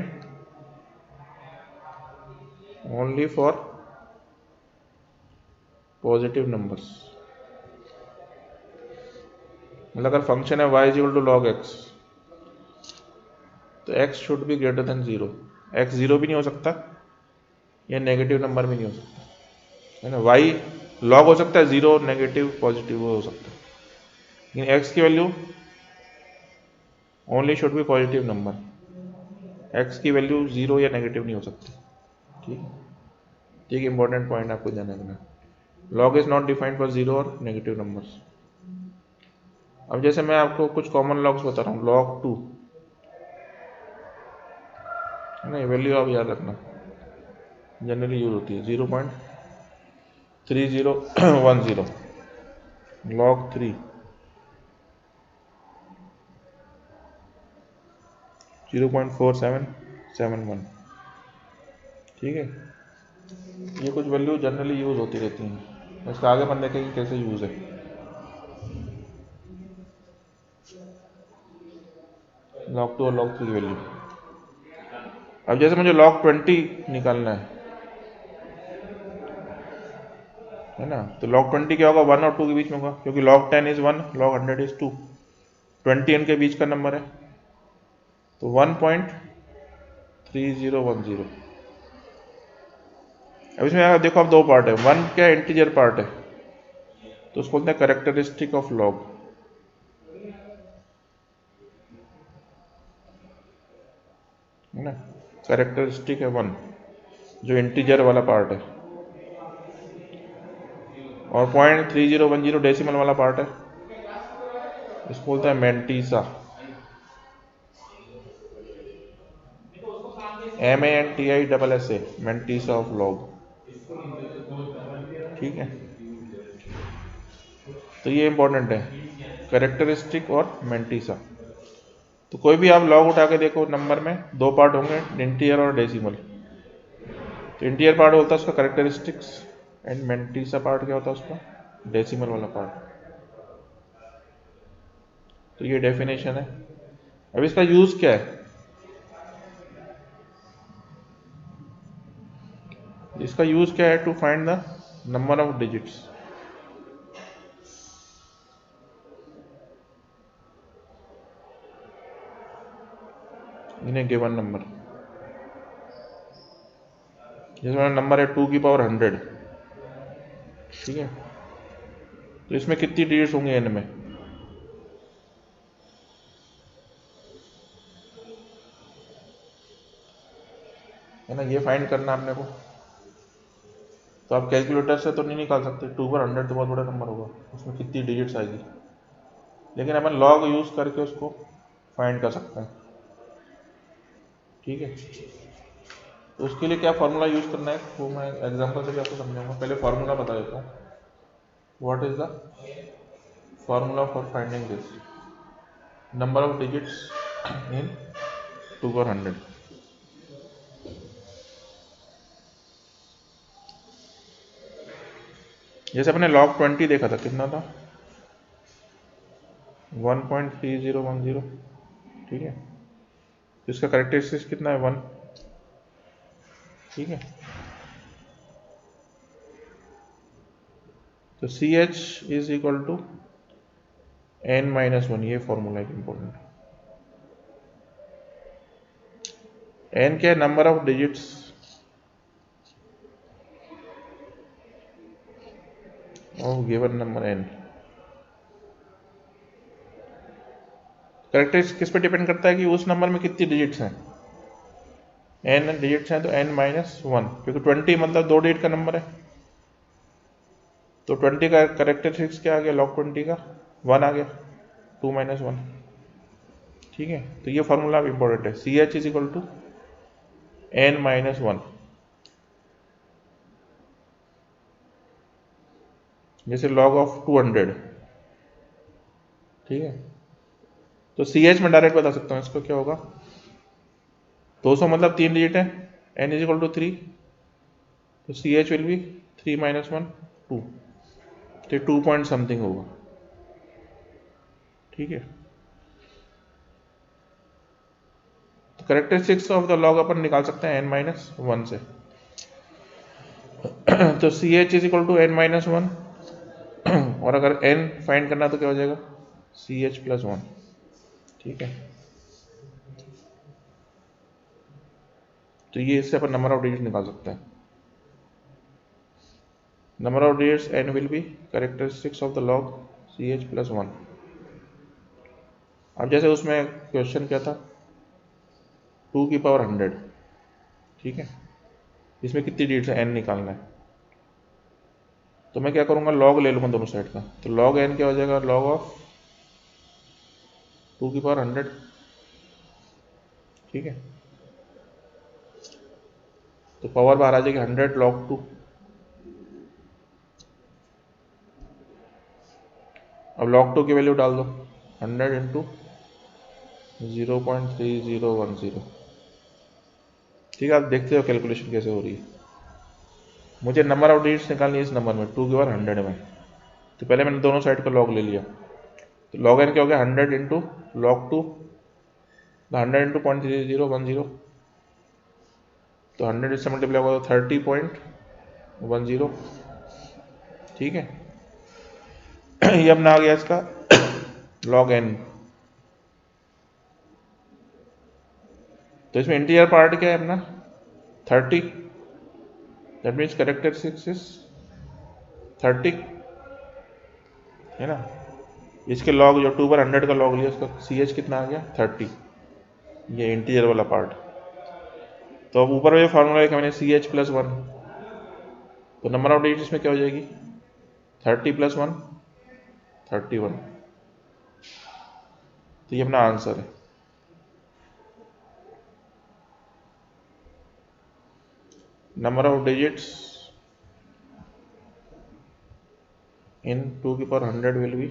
only for positive numbers, मतलब अगर फंक्शन है y is equal to log x, तो x should be greater than 0। x 0 भी नहीं हो सकता या नेगेटिव नंबर भी नहीं हो सकता, है ना। y लॉग हो सकता है 0, नेगेटिव पॉजिटिव हो सकता है, लेकिन x की value only should be positive number, x की वैल्यू 0 या नेगेटिव नहीं हो सकती। ठीक, इंपॉर्टेंट पॉइंट आपको ध्यान रखना। Log is not defined for 0 और नेगेटिव नंबर्स। अब जैसे मैं आपको कुछ कॉमन लॉग्स बता रहा हूँ, log 2, है ना, वैल्यू आप याद रखना, जनरली यूज होती है 0.3010, log 3 0.4771। ठीक है, ये कुछ वैल्यू जनरली यूज होती रहती हैं, इसका आगे अपन देखेंगे कैसे यूज है। log 2 और log 3 की वैल्यू। अब जैसे मुझे log 20 निकालना है ना, तो log 20 क्या होगा, 1 और 2 के बीच में होगा, क्योंकि log 10 इज 1, log 100 इज 2, 20 इनके बीच का नंबर है, तो 1.3010। अब इसमें देखो, अब दो पार्ट है, वन क्या इंटीजर पार्ट है, तो उसको बोलते हैं कैरेक्टरिस्टिक ऑफ लॉग, है ना। कैरेक्टरिस्टिक है 1, जो इंटीजर वाला पार्ट है, और 0.3010 डेसिमल वाला पार्ट है, इसको बोलते हैं mantissa, MANTISSA, mantissa of log. ठीक है, तो ये इंपॉर्टेंट है, कैरेक्टरिस्टिक और मैंटीसा। तो कोई भी आप लॉग उठा के देखो, नंबर में दो पार्ट होंगे, इंटीजर और डेसिमल। तो इंटीजर पार्ट होता है उसका कैरेक्टरिस्टिक्स, एंड मैंटीसा पार्ट क्या होता है उसका, डेसिमल वाला पार्ट। तो ये डेफिनेशन है। अब इसका यूज क्या है, इसका यूज क्या है, to find the number of digits. In a given number, जैसे नंबर है 2 की पावर 100, ठीक है, तो इसमें कितनी डिजिट्स होंगे n में, है ना, ये फाइंड करना आपने को। तो आप कैलकुलेटर से तो नहीं निकाल सकते, 2 पर 100 तो बहुत बड़ा नंबर होगा, उसमें कितनी डिजिट्स आएगी, लेकिन अपन लॉग यूज करके उसको फाइंड कर सकते हैं। ठीक है, तो उसके लिए क्या फॉर्मूला यूज करना है, वो मैं एग्जांपल से भी आपको समझाऊंगा। पहले फॉर्मूला बता देता हूँ, what is the formula for finding this number of digits इन 2 पर 100। जैसे अपने log 20 देखा था, कितना था, 1.3010, ठीक है, तो इसका कैरेक्टरिस्टिक्स कितना है, 1, ठीक है। तो CH is equal to n-1, ये फॉर्मूला है इंपॉर्टेंट। n क्या है, number of digits of given number n। Characteristics किस पे डिपेंड करता है कि उस नंबर में कितनी डिजिट्स हैं, n डिजिट्स हैं तो n-1, क्योंकि 20 मतलब 2 डिजिट का नंबर है, तो 20 का कैरेक्टरिस्टिक्स क्या आ गया, log 20 का 1 आ गया, 2-1, ठीक है। तो ये फॉर्मूला इंपॉर्टेंट है, CH is equal to n-1। जैसे log ऑफ 200, ठीक है, तो CH में डायरेक्ट बता सकता हूँ इसको, क्या होगा, 200 मतलब 3 डिजिट है, n इज इक्वल टू 3, तो CH विल बी 3-1 2, तो 2 पॉइंट समथिंग होगा, ठीक है। तो कैरेक्टरिस्टिक्स ऑफ द लॉग अपन निकाल सकते हैं n-1 से। तो CH is equal to n-1, और अगर n फाइंड करना तो क्या हो जाएगा, CH + 1, ठीक है। तो ये इससे अपन नंबर ऑफ डिजिट निकाल सकते हैं। Number of digits n will be characteristics of the log ch plus 1। अब जैसे उसमें क्वेश्चन क्या था, 2 की पावर 100, ठीक है, इसमें कितनी डिजिट्स है, n निकालना है। तो मैं क्या करूँगा, लॉग ले लूँगा दोनों साइड का। तो लॉग n क्या हो जाएगा, लॉग ऑफ 2 की पावर 100, ठीक है। तो पावर बाहर आ जाएगी 100 log 2। अब log 2 की वैल्यू डाल दो, 100 इंटू 0.3010। ठीक है, आप देखते हो कैलकुलेशन कैसे हो रही है। मुझे नंबर ऑफ डिजिट्स निकालनी है इस नंबर में, 2 की पावर 100 में। तो पहले मैंने दोनों साइड का लॉग ले लिया। तो लॉग एन क्या हो गया, 100 इंटू लॉग 2, 100 इंटू 0.3010। तो 100 इससे मल्टीप्लाई होगा तो 30.10, ठीक है। ये अपना आ गया इसका लॉग एन। तो इसमें इंटीजर पार्ट क्या है अपना 30, दैट मीन्स कैरेक्टरिस्टिक्स इज 30, है ना। इसके लॉग जो 2 पर 100 का लॉग लिया उसका ch कितना आ गया 30, ये इंटीजर वाला पार्ट। तो अब ऊपर में फार्मूला लिखा मैंने ch प्लस 1। तो नंबर ऑफ डिजिट्स में क्या हो जाएगी 30 प्लस 1 31। तो ये अपना आंसर है। नंबर ऑफ डिजिट्स इन 2 की पावर 100 विल बी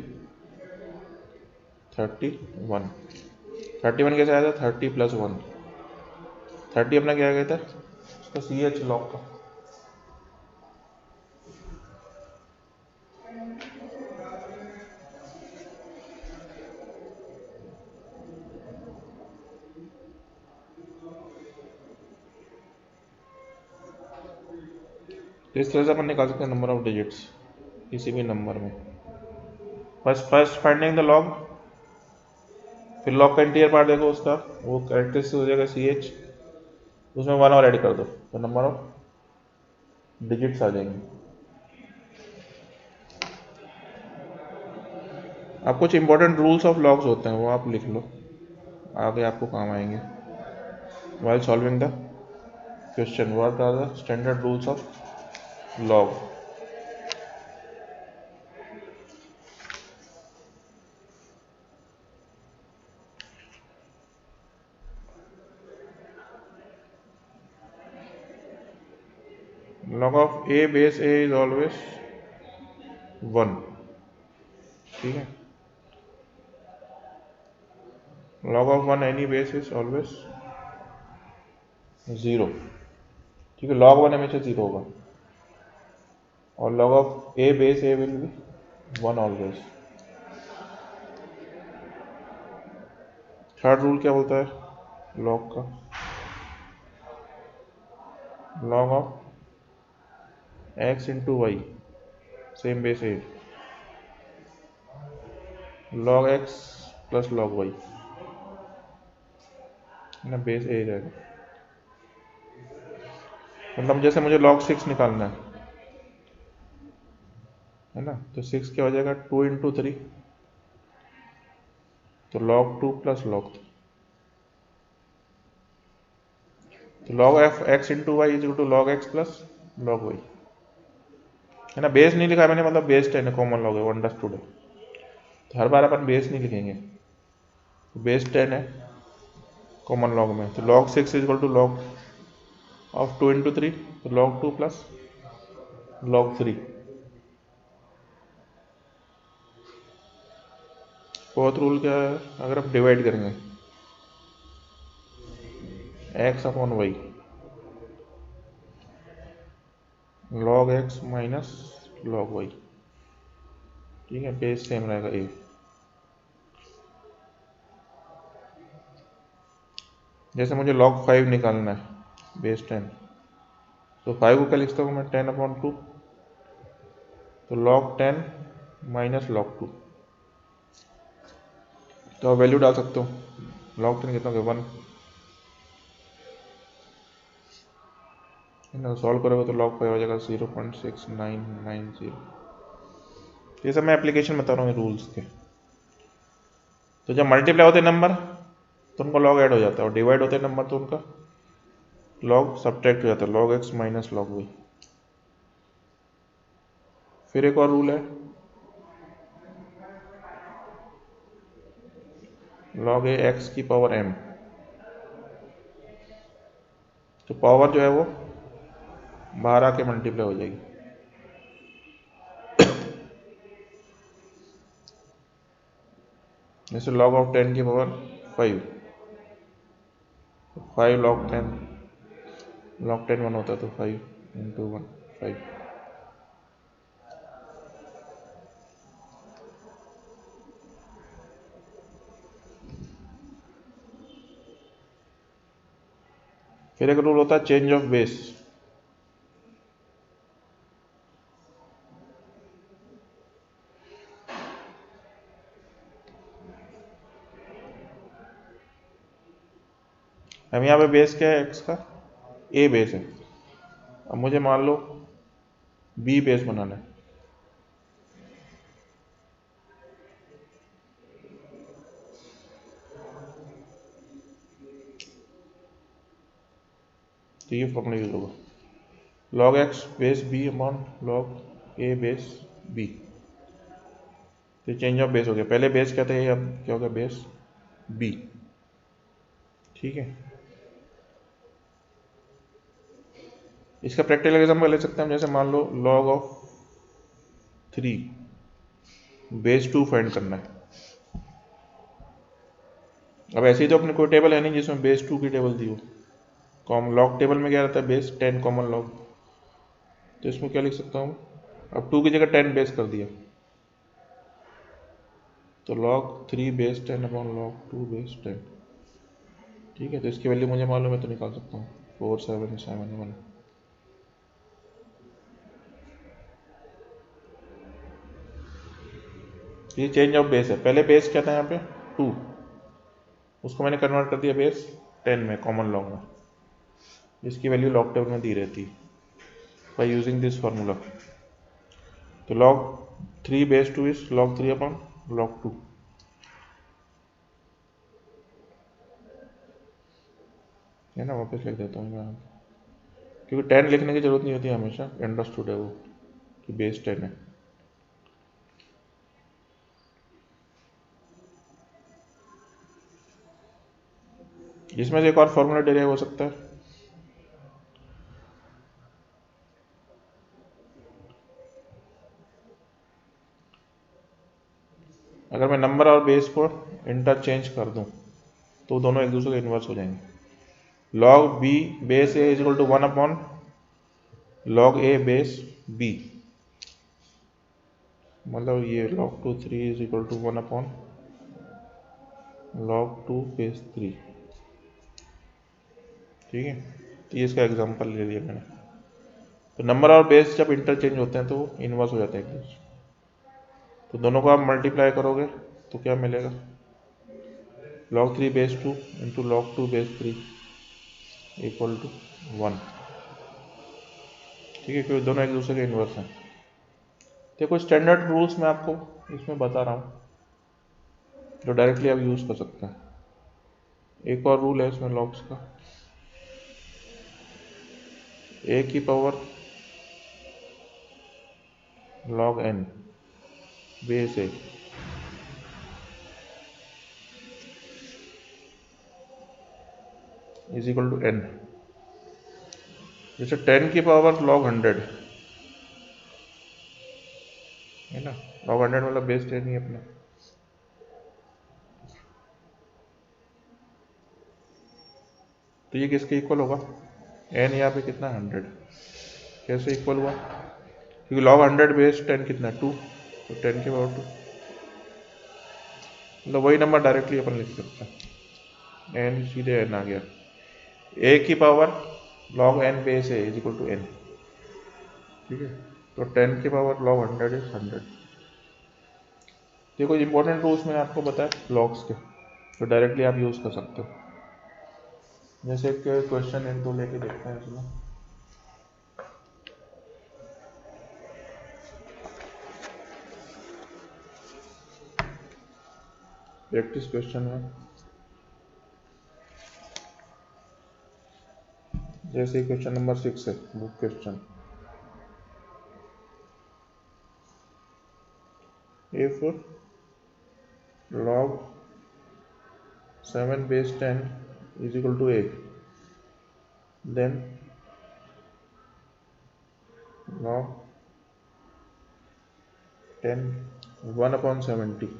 31। 31 कैसे आया था, 30 प्लस 1। 30 अपना क्या आ गया था उसका ch लॉग का। तो इस तरह से अपन निकाल सकते हैं नंबर ऑफ डिजिट्स किसी भी नंबर में। फर्स्ट फाइंडिंग द लॉग, फिर लॉग का इंटीरियर पार्ट देखो उसका, वो कैरेक्टरिस्टिक हो जाएगा ch, उसमें 1 और ऐड कर दो तो नंबर ऑफ डिजिट्स आ जाएंगे। अब कुछ इंपॉर्टेंट रूल्स ऑफ लॉग्स होते हैं वो आप लिख लो, आगे आपको काम आएंगे। while solving the question, what are the standard rules of log? log of a base a is always 1, ठीक है। log of 1 any base is always 0, ठीक है। log 1 हमेशा 0 होगा और log of a base a will be 1 always। Third rule क्या बोलता है log का, log of x into y same base a, log x plus log y ना बेस a रहेगा। मतलब जैसे मुझे log 6 निकालना है ना, तो 6 क्या हो जाएगा 2 इंटू 3, तो log 2 प्लस log 3। तो log f x into Y is to log x plus log y, है ना। बेस नहीं लिखा मैंने, मतलब बेस 10 है, कॉमन लॉग है, वो अंडरस्टूड है। तो हर बार अपन बेस नहीं लिखेंगे, तो बेस 10 है कॉमन लॉग में। तो log 6 is to log of 2 into 3, तो log 2 plus log 3। Fourth rule क्या है, अगर आप डिवाइड करेंगे x upon Y, log x minus log y, ठीक है, बेस सेम रहेगा a। जैसे मुझे log 5 निकालना है बेस 10, तो 5 को क्या लिख सकता हूँ मैं 10 अपॉन 2, तो log 10 माइनस log 2। तो आप वैल्यू डाल सकते हो, log 10 कितना होगा 1, है ना। सॉल्व करोगे तो लॉग 5 हो जाएगा 0.6990। ये सब मैं एप्लीकेशन बता रहा हूँ रूल्स के। तो जब मल्टीप्लाई होते नंबर तो उनका लॉग ऐड हो जाता है, और डिवाइड होते नंबर तो उनका लॉग सब्ट्रैक्ट हो जाता है, log x minus log y। फिर एक और रूल है, log a x की पावर m। तो पावर जो है वो बाहर आके मल्टीप्लाई हो जाएगी। जैसे log ऑफ 10 की पावर 5, 5 log 10, log 10 1 होता है तो 5 इंटू 1 5। फिर एक रूल होता है चेंज ऑफ बेस। हम यहाँ पे बेस क्या है x का, a बेस है। अब मुझे मान लो b बेस बनाना है। तो ये फॉर्मूला यूज होगा, log x base b upon log a base b। तो चेंज ऑफ बेस हो गया, पहले बेस क्या था ये, अब क्या हो गया बेस b। ठीक है, इसका प्रैक्टिकल एग्जाम्पल ले सकते हैं हम। जैसे मान लो log ऑफ 3 बेस 2 फाइंड करना है। अब ऐसे ही तो अपने कोई टेबल है नहीं जिसमें बेस 2 की टेबल दी हो। कॉमन लॉग टेबल में क्या रहता है, बेस 10 कॉमन लॉग। तो इसमें क्या लिख सकता हूँ, अब 2 की जगह 10 बेस कर दिया, तो log 3 base 10 upon log 2 base 10। ठीक है, तो इसकी वैल्यू मुझे मालूम है तो निकाल सकता हूँ 4771। ये चेंज ऑफ बेस है, पहले बेस क्या था यहाँ पे 2, उसको मैंने कन्वर्ट कर दिया बेस 10 में कॉमन लॉग में, इसकी वैल्यू लॉग टेबल में दी रहती है बाई यूजिंग दिस फार्मूला। तो log 3 base 2 is log 3 upon log 2। है ना, वापस लिख देता हूँ मैं, क्योंकि 10 लिखने की जरूरत नहीं होती हमेशा, अंडरस्टूड है वो कि बेस 10 है। इसमें से एक और फॉर्मूला डेराइव हो सकता है, अगर मैं नंबर और बेस को इंटरचेंज कर दूं तो दोनों एक दूसरे के इन्वर्स हो जाएंगे। log b base a is equal to 1 upon log a base b, मतलब ये log 2 3 is equal to 1 upon log 2 base 3। ठीक है, तो ये इसका एग्जांपल ले लिया मैंने। तो नंबर और बेस जब इंटरचेंज होते हैं तो इन्वर्स हो जाते हैं एक दूसरे। तो दोनों को आप मल्टीप्लाई करोगे तो क्या मिलेगा, log 3 base 2 into log 2 base 3 equal to 1। ठीक है, क्योंकि दोनों एक दूसरे के इन्वर्स हैं। देखो स्टैंडर्ड रूल्स मैं आपको इसमें बता रहा हूँ जो डायरेक्टली आप यूज़ कर सकते हैं। एक और रूल है इसमें लॉग्स का, a की power log n base a is equal to n। जैसे 10 की पावर log 100 है ना, log 100 मतलब बेस 10 ही अपना। तो ये किसके इक्वल होगा, n यहाँ पे कितना 100, कैसे इक्वल हुआ, क्योंकि log 100 बेस 10 कितना 2, तो 10 की पावर 2, मतलब वही नंबर डायरेक्टली अपन लिख सकते हैं, n सीधे n आ गया। a की power log n base a is equal to n। ठीक है, तो 10 की पावर log 100 इज 100। ये कुछ इंपॉर्टेंट रूल्स मैंने आपको बताया लॉग्स के, तो डायरेक्टली आप यूज़ कर सकते हो। जैसे एक क्वेश्चन 1 2 लेके देखते हैं इसमें। प्रैक्टिस क्वेश्चन है, जैसे क्वेश्चन नंबर 6 है book question. If log 7 base 10 is equal to a, then log 10 1/70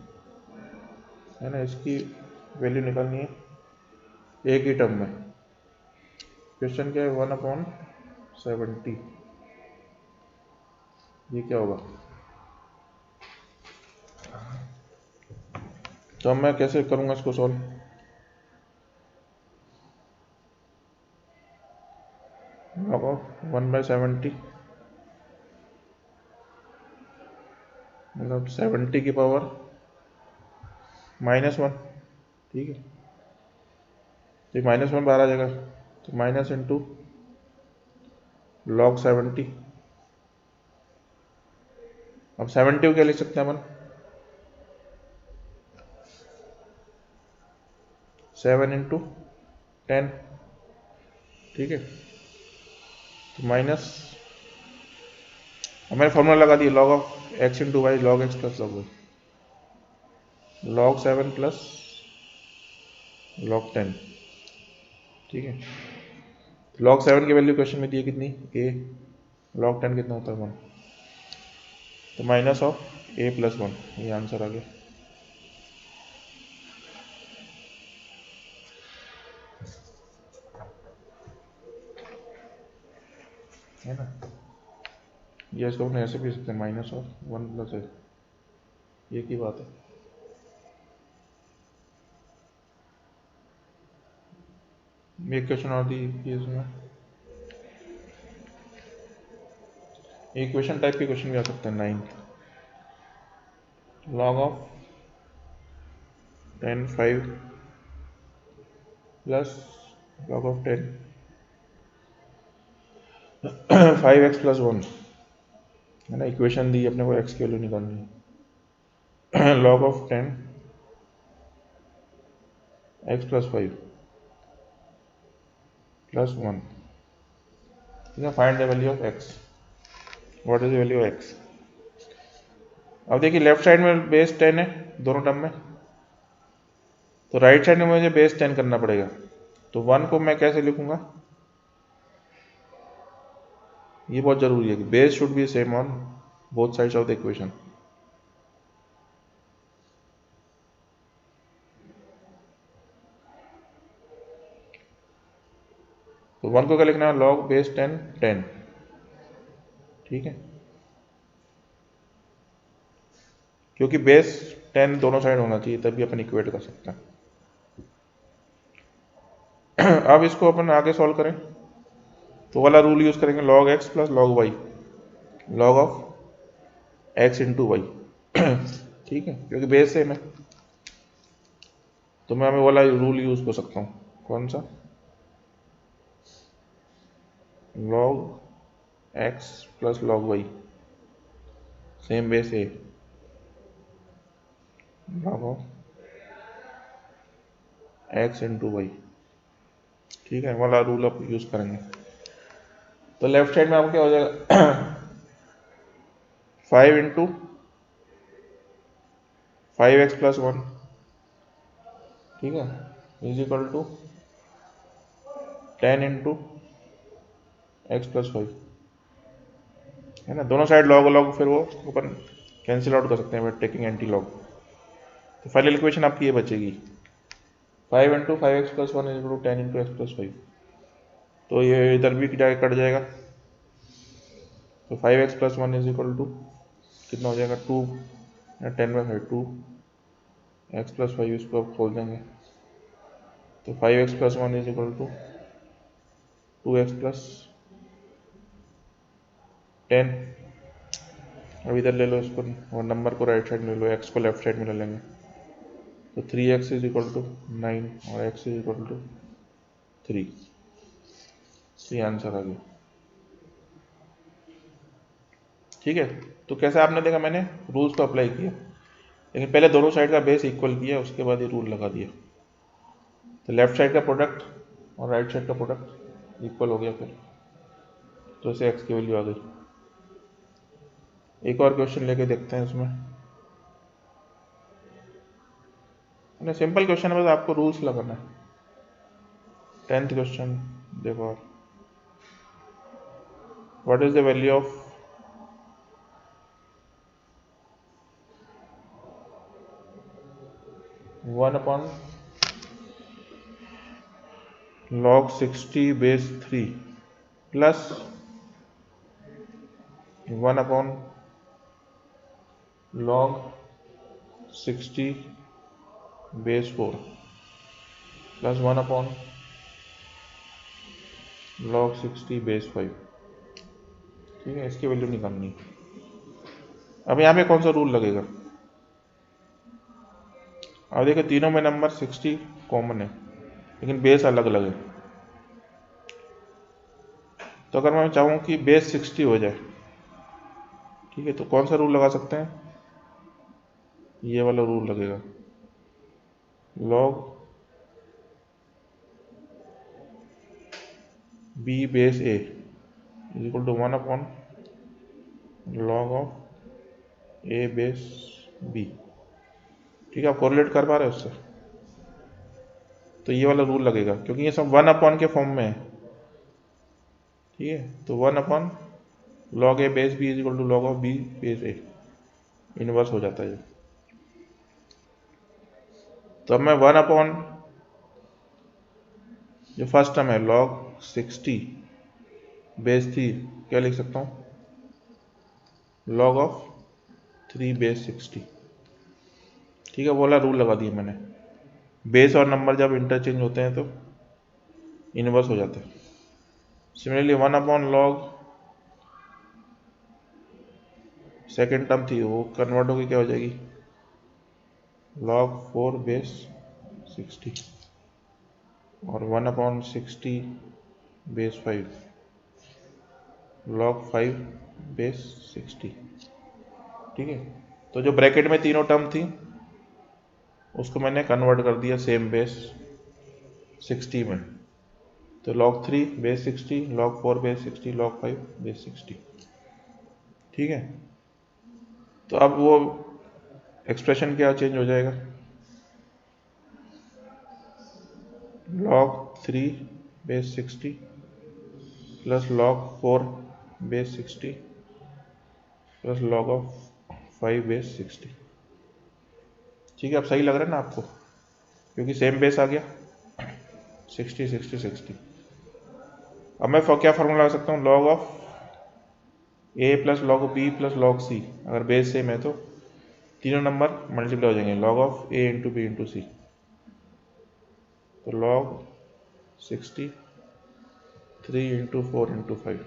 है ना, इसकी वैल्यू निकालनी है एक ही टर्म में। क्वेश्चन क्या है, 1/70, ये क्या होगा? तो अब मैं कैसे करूंगा इसको सॉल्व? log of 1/70 मतलब 70 की पावर -1, ठीक है, तो -1 बाहर आ जाएगा, तो माइनस इंटू log 70। अब 70 को क्या लिख सकते हैं अपन, 7 इंटू 10, ठीक है, तो माइनस, मैंने फॉर्मूला लगा दिया, log of x into y log x plus log y, log 7 plus log 10, ठीक है। log 7 की वैल्यू क्वेश्चन में दी है कितनी, a, log 10 कितना होता है 1, तो माइनस ऑफ a प्लस 1, ये आंसर आ गया, है ना। ये इसको अपने ऐसे भी सकते हैं, माइनस ऑफ 1 प्लस a, ये की बात है। एक क्वेश्चन और दी इसमें, इक्वेशन टाइप के क्वेश्चन भी आ सकते हैं। 9 log of 10 5 plus log of 10 5x plus 1, है ना। इक्वेशन दी अपने को x की वैल्यू निकालनी है log of 10 x plus 5 plus 1, ठीक है। Find the value of x, what is the value of x। अब देखिए लेफ्ट साइड में बेस 10 है दोनों टर्म में, तो राइट साइड में मुझे बेस 10 करना पड़ेगा, तो 1 को मैं कैसे लिखूंगा, ये बहुत जरूरी है कि base should be same on both sides of the equation. तो 1 को क्या लिखना है, log बेस 10 10, ठीक है, क्योंकि बेस 10 दोनों साइड होना चाहिए तभी अपन इक्वेट कर सकते हैं। अब इसको अपन आगे सॉल्व करें तो वाला रूल यूज करेंगे, log x plus log y, log of x into y, ठीक है, क्योंकि बेस सेम है, तो मैं हमें वाला रूल यूज कर सकता हूँ, कौन सा, log x plus log y, same base है, log of x into y, ठीक है, वाला रूल आप यूज करेंगे। तो लेफ्ट साइड में आपको क्या हो जाएगा 5 इंटू 5x प्लस 1, ठीक है, is equal to 10 into x plus 5, है ना। दोनों साइड लॉग लॉग फिर वो अपन कैंसिल आउट कर सकते हैं टेकिंग एंटी लॉग, तो फाइनल इक्वेशन आपकी ये बचेगी 5 into 5x plus 1 is equal to 10 into x plus 5, तो ये इधर भी जाके कट जाएगा, तो 5x plus 1 is equal to कितना हो जाएगा 2, 10/5 2 एक्स प्लस 5, इसको आप खोल देंगे, तो 5x plus 1 is equal to 2x plus 10। अब इधर ले लो इसको और नंबर को राइट साइड में ले लो, x को लेफ्ट साइड में ले लेंगे, तो 3x इज इक्वल टू 9 और x इज इक्वल टू 3, ये आंसर आ गया, ठीक है। तो कैसे आपने देखा, मैंने रूल्स को अप्लाई किया, लेकिन पहले दोनों साइड का बेस इक्वल किया, उसके बाद ये रूल लगा दिया। तो लेफ्ट साइड का प्रोडक्ट और राइट साइड का प्रोडक्ट इक्वल हो गया फिर, तो इसे एक्स की वैल्यू आ गई। एक और क्वेश्चन लेके देखते हैं इसमें। सिंपल क्वेश्चन है, बस आपको रूल्स लगाना है। 10th क्वेश्चन देखो आप, what is the value of one upon log 60 base 3 plus 1 upon log 60 base 4 plus 1 upon log 60 base 5। ठीक है, इसकी वैल्यू निकालनी। अब यहाँ पे कौन सा रूल लगेगा? अब देखो तीनों में नंबर 60 कॉमन है, लेकिन बेस अलग अलग है। तो अगर मैं चाहूँ कि बेस 60 हो जाए, ठीक है, तो कौन सा रूल लगा सकते हैं? ये वाला रूल लगेगा, log b base a is equal to 1 upon log of a base b। ठीक है, आप कोरिलेट कर पा रहे हो उससे? तो ये वाला रूल लगेगा, क्योंकि ये सब 1 अपॉन के फॉर्म में है। ठीक है, तो 1 upon log a base b is equal to log of b base a, inverse हो जाता है। तो अब मैं 1 अपॉन जो फर्स्ट टर्म है log 60 बेस 3 क्या लिख सकता हूँ? log of 3 base 60। ठीक है, वो वाला रूल लगा दिया मैंने। बेस और नंबर जब इंटरचेंज होते हैं तो इनवर्स हो जाते हैं। Similarly 1 upon log second term थी, वो कन्वर्ट होकर क्या हो जाएगी? log 4 बेस 60 और 1 अपॉन 60 बेस 5 log 5 बेस 60। ठीक है, तो जो ब्रैकेट में तीनों टर्म थी उसको मैंने कन्वर्ट कर दिया सेम बेस 60 में। तो log 3 base 60, log 4 base 60, log 5 base 60। ठीक है, तो अब वो एक्सप्रेशन क्या चेंज हो जाएगा? log 3 base 60 plus log 4 base 60 plus log of 5 base 60। ठीक है, अब सही लग रहा है ना आपको, क्योंकि सेम बेस आ गया 60 60 60। अब मैं क्या फार्मूला लगा सकता हूँ? log of a plus log of b plus log c। अगर बेस सेम है तो तीनों नंबर मल्टीप्लाई हो जाएंगे, log of a into b into c. तो log 60 3 इंटू 4 इंटू 5।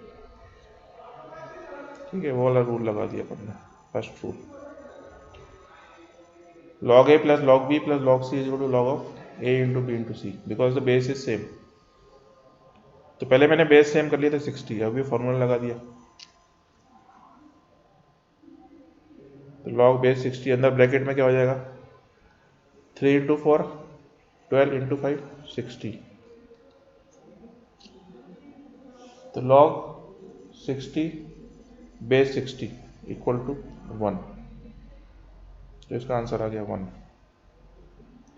ठीक है, वो वाला रूल लगा दिया अपन ने, first rule. log a plus log b plus log c is equal to log of a into b into c, because the base is same. तो पहले मैंने बेस सेम कर लिया था 60, अभी फॉर्मूला लगा दिया। तो log बेस 60 अंदर ब्रैकेट में क्या हो जाएगा? 3 इंटू 4 12 इंटू 5 60। तो log 60 बेस 60 इक्वल टू 1। तो इसका आंसर आ गया 1।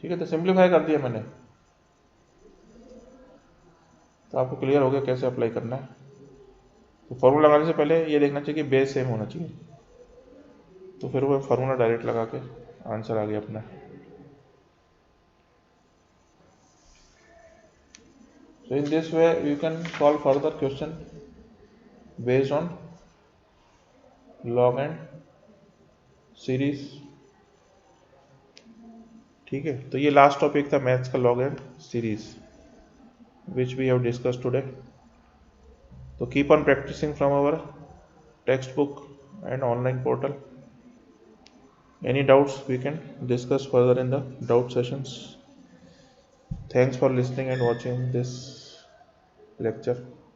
ठीक है, तो सिंप्लीफाई कर दिया मैंने। तो आपको क्लियर हो गया कैसे अप्लाई करना है। तो फॉर्मूला लगाने से पहले ये देखना चाहिए कि बेस सेम होना चाहिए, तो फिर वो फार्मूला डायरेक्ट लगा के आंसर आ गया अपना। So in this way you can solve further question based on log and series। ठीक है, तो ये लास्ट टॉपिक था मैथ्स का, log and series, which we have discussed today। तो keep on practicing from our textbook and online portal। Any doubts we can discuss further in the doubt sessions। Thanks for listening and watching this lecture।